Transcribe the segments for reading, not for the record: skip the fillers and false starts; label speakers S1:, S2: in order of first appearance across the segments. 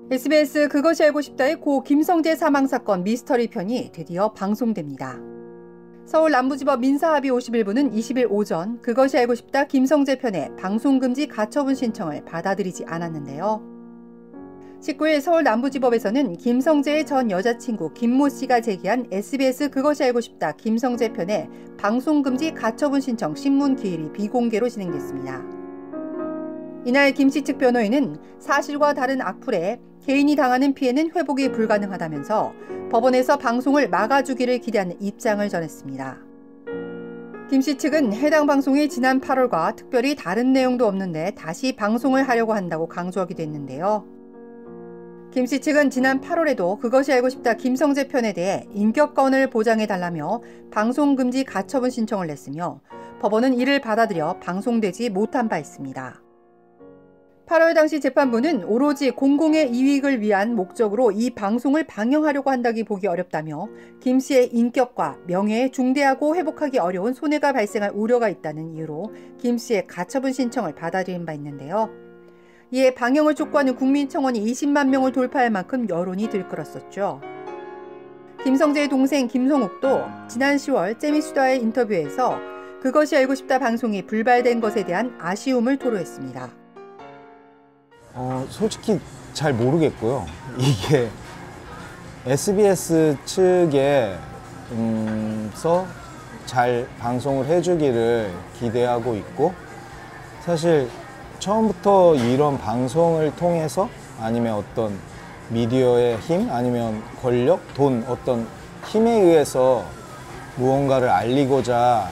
S1: SBS 그것이 알고 싶다의 고 김성재 사망사건 미스터리 편이 드디어 방송됩니다. 서울 남부지법 민사합의 51부는 20일 오전 그것이 알고 싶다 김성재 편의 방송금지 가처분 신청을 받아들이지 않았는데요. 19일 서울 남부지법에서는 김성재의 전 여자친구 김모 씨가 제기한 SBS 그것이 알고 싶다 김성재 편의 방송금지 가처분 신청 신문 기일이 비공개로 진행됐습니다. 이날 김 씨 측 변호인은 사실과 다른 악플에 개인이 당하는 피해는 회복이 불가능하다면서 법원에서 방송을 막아주기를 기대하는 입장을 전했습니다. 김 씨 측은 해당 방송이 지난 8월과 특별히 다른 내용도 없는데 다시 방송을 하려고 한다고 강조하기도 했는데요. 김 씨 측은 지난 8월에도 그것이 알고 싶다 김성재 편에 대해 인격권을 보장해달라며 방송금지 가처분 신청을 냈으며 법원은 이를 받아들여 방송되지 못한 바 있습니다. 8월 당시 재판부는 오로지 공공의 이익을 위한 목적으로 이 방송을 방영하려고 한다기 보기 어렵다며 김 씨의 인격과 명예에 중대하고 회복하기 어려운 손해가 발생할 우려가 있다는 이유로 김 씨의 가처분 신청을 받아들인 바 있는데요. 이에 방영을 촉구하는 국민청원이 20만 명을 돌파할 만큼 여론이 들끓었었죠. 김성재의 동생 김성욱도 지난 10월 재미수다의 인터뷰에서 그것이 알고 싶다 방송이 불발된 것에 대한 아쉬움을 토로했습니다.
S2: 솔직히 잘 모르겠고요. 이게 SBS 측에서 잘 방송을 해주기를 기대하고 있고, 사실 처음부터 이런 방송을 통해서 아니면 어떤 미디어의 힘, 아니면 권력, 돈, 어떤 힘에 의해서 무언가를 알리고자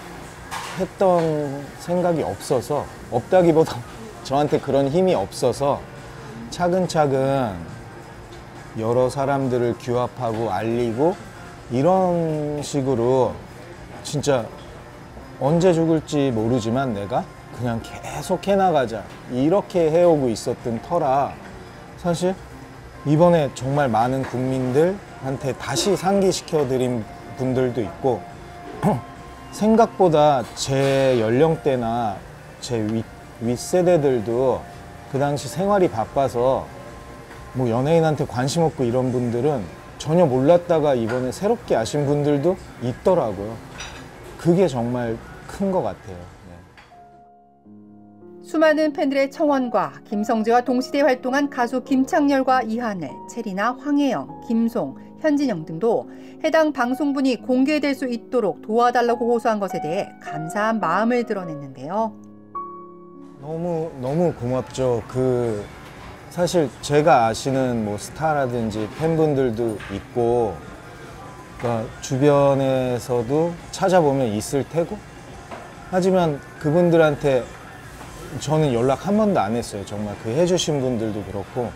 S2: 했던 생각이 없어서, 없다기보다 저한테 그런 힘이 없어서 차근차근 여러 사람들을 규합하고 알리고 이런 식으로 진짜 언제 죽을지 모르지만 내가 그냥 계속 해나가자 이렇게 해오고 있었던 터라, 사실 이번에 정말 많은 국민들한테 다시 상기시켜드린 분들도 있고 생각보다 제 연령대나 제 윗세대들도 그 당시 생활이 바빠서 뭐 연예인한테 관심 없고 이런 분들은 전혀 몰랐다가 이번에 새롭게 아신 분들도 있더라고요. 그게 정말 큰 것 같아요.
S1: 수많은 팬들의 청원과 김성재와 동시대 활동한 가수 김창렬과 이하늘, 체리나 황혜영, 김송, 현진영 등도 해당 방송분이 공개될 수 있도록 도와달라고 호소한 것에 대해 감사한 마음을 드러냈는데요.
S2: 너무 고맙죠. 사실 제가 아시는 뭐 스타라든지 팬분들도 있고, 그러니까 주변에서도 찾아보면 있을 테고, 하지만 그분들한테 저는 연락 한 번도 안 했어요. 정말 그 해주신 분들도 그렇고.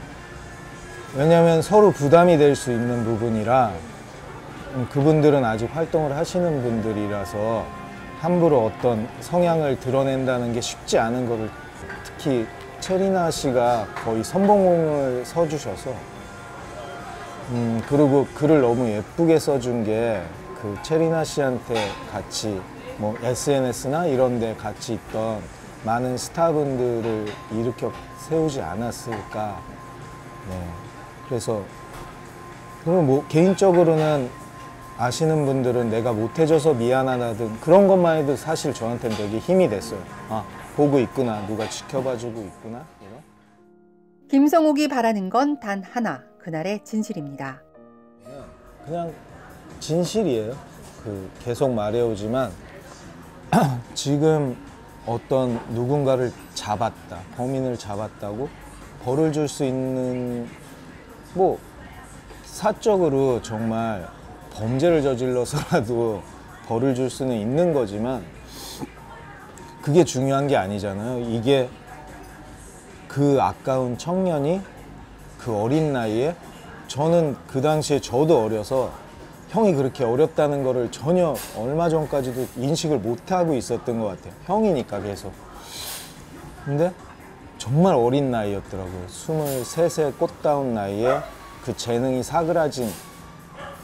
S2: 왜냐하면 서로 부담이 될 수 있는 부분이라, 그분들은 아직 활동을 하시는 분들이라서 함부로 어떤 성향을 드러낸다는 게 쉽지 않은 거를, 특히 체리나 씨가 거의 선봉을 써주셔서, 그리고 글을 너무 예쁘게 써준 게 그 체리나 씨한테 같이 뭐 SNS나 이런 데 같이 있던 많은 스타분들을 일으켜 세우지 않았을까. 네. 그래서 그리고 뭐 개인적으로는 아시는 분들은 내가 못해줘서 미안하다든 그런 것만 해도 사실 저한테는 되게 힘이 됐어요. 아, 보고 있구나, 누가 지켜봐주고 있구나. 이런.
S1: 김성욱이 바라는 건 단 하나, 그날의 진실입니다.
S2: 그냥 진실이에요. 계속 말해오지만 지금 어떤 누군가를 잡았다, 범인을 잡았다고 벌을 줄 수 있는, 뭐 사적으로 정말 범죄를 저질러서라도 벌을 줄 수는 있는 거지만 그게 중요한 게 아니잖아요. 이게 그 아까운 청년이 그 어린 나이에, 저는 그 당시에 저도 어려서 형이 그렇게 어렵다는 거를 전혀 얼마 전까지도 인식을 못하고 있었던 것 같아요. 형이니까 계속. 근데 정말 어린 나이였더라고요. 23세 꽃다운 나이에 그 재능이 사그라진,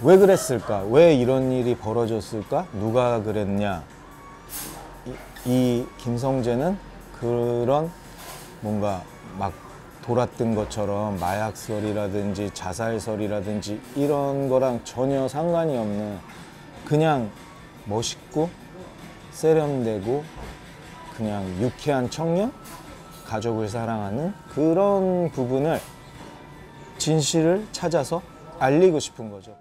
S2: 왜 그랬을까? 왜 이런 일이 벌어졌을까? 누가 그랬냐? 이 김성재는 그런 뭔가 막 돌았던 것처럼 마약설이라든지 자살설이라든지 이런 거랑 전혀 상관이 없는 그냥 멋있고 세련되고 그냥 유쾌한 청년? 가족을 사랑하는 그런 부분을 진실을 찾아서 알리고 싶은 거죠.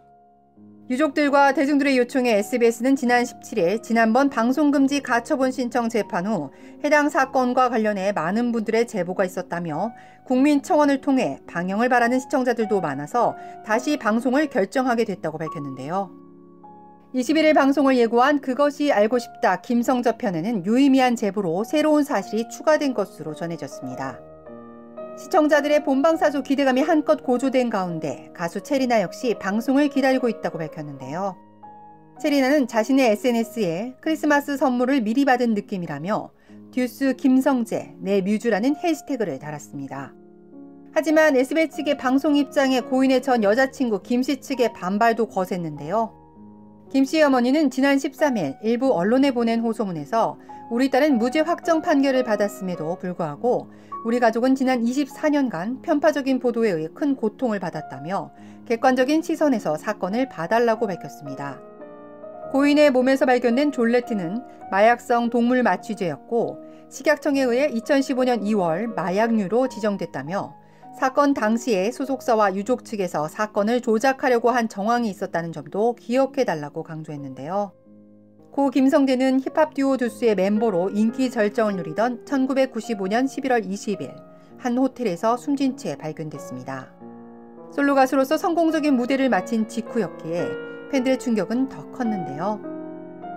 S1: 유족들과 대중들의 요청에 SBS는 지난 17일 지난번 방송금지 가처분 신청 재판 후 해당 사건과 관련해 많은 분들의 제보가 있었다며 국민청원을 통해 방영을 바라는 시청자들도 많아서 다시 방송을 결정하게 됐다고 밝혔는데요. 21일 방송을 예고한 그것이 알고 싶다 김성재 편에는 유의미한 제보로 새로운 사실이 추가된 것으로 전해졌습니다. 시청자들의 본방사수 기대감이 한껏 고조된 가운데 가수 체리나 역시 방송을 기다리고 있다고 밝혔는데요. 체리나는 자신의 SNS에 크리스마스 선물을 미리 받은 느낌이라며 듀스 김성재 내 뮤즈라는 해시태그를 달았습니다. 하지만 SBS 측의 방송 입장에 고인의 전 여자친구 김씨 측의 반발도 거셌는데요. 김씨의 어머니는 지난 13일 일부 언론에 보낸 호소문에서 우리 딸은 무죄 확정 판결을 받았음에도 불구하고 우리 가족은 지난 24년간 편파적인 보도에 의해 큰 고통을 받았다며 객관적인 시선에서 사건을 봐달라고 밝혔습니다. 고인의 몸에서 발견된 졸레틴은 마약성 동물 마취제였고 식약청에 의해 2015년 2월 마약류로 지정됐다며 사건 당시에 소속사와 유족 측에서 사건을 조작하려고 한 정황이 있었다는 점도 기억해달라고 강조했는데요. 고 김성재는 힙합 듀오 듀스의 멤버로 인기 절정을 누리던 1995년 11월 20일 한 호텔에서 숨진 채 발견됐습니다. 솔로 가수로서 성공적인 무대를 마친 직후였기에 팬들의 충격은 더 컸는데요.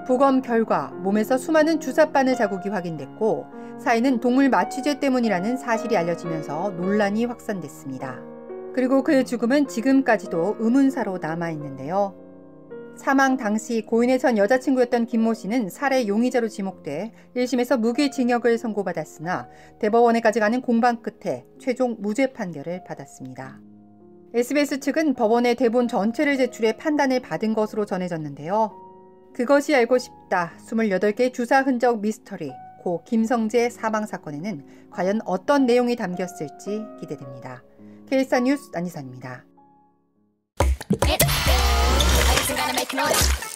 S1: 부검 결과 몸에서 수많은 주사바늘 자국이 확인됐고 사인은 동물 마취제 때문이라는 사실이 알려지면서 논란이 확산됐습니다. 그리고 그의 죽음은 지금까지도 의문사로 남아있는데요. 사망 당시 고인의 전 여자친구였던 김모 씨는 살해 용의자로 지목돼 1심에서 무기징역을 선고받았으나 대법원에까지 가는 공방 끝에 최종 무죄 판결을 받았습니다. SBS 측은 법원에 대본 전체를 제출해 판단을 받은 것으로 전해졌는데요. 그것이 알고 싶다 28개의 주사 흔적 미스터리 고 김성재 사망 사건에는 과연 어떤 내용이 담겼을지 기대됩니다. K-스타 뉴스 안희선입니다. Gotta make noise.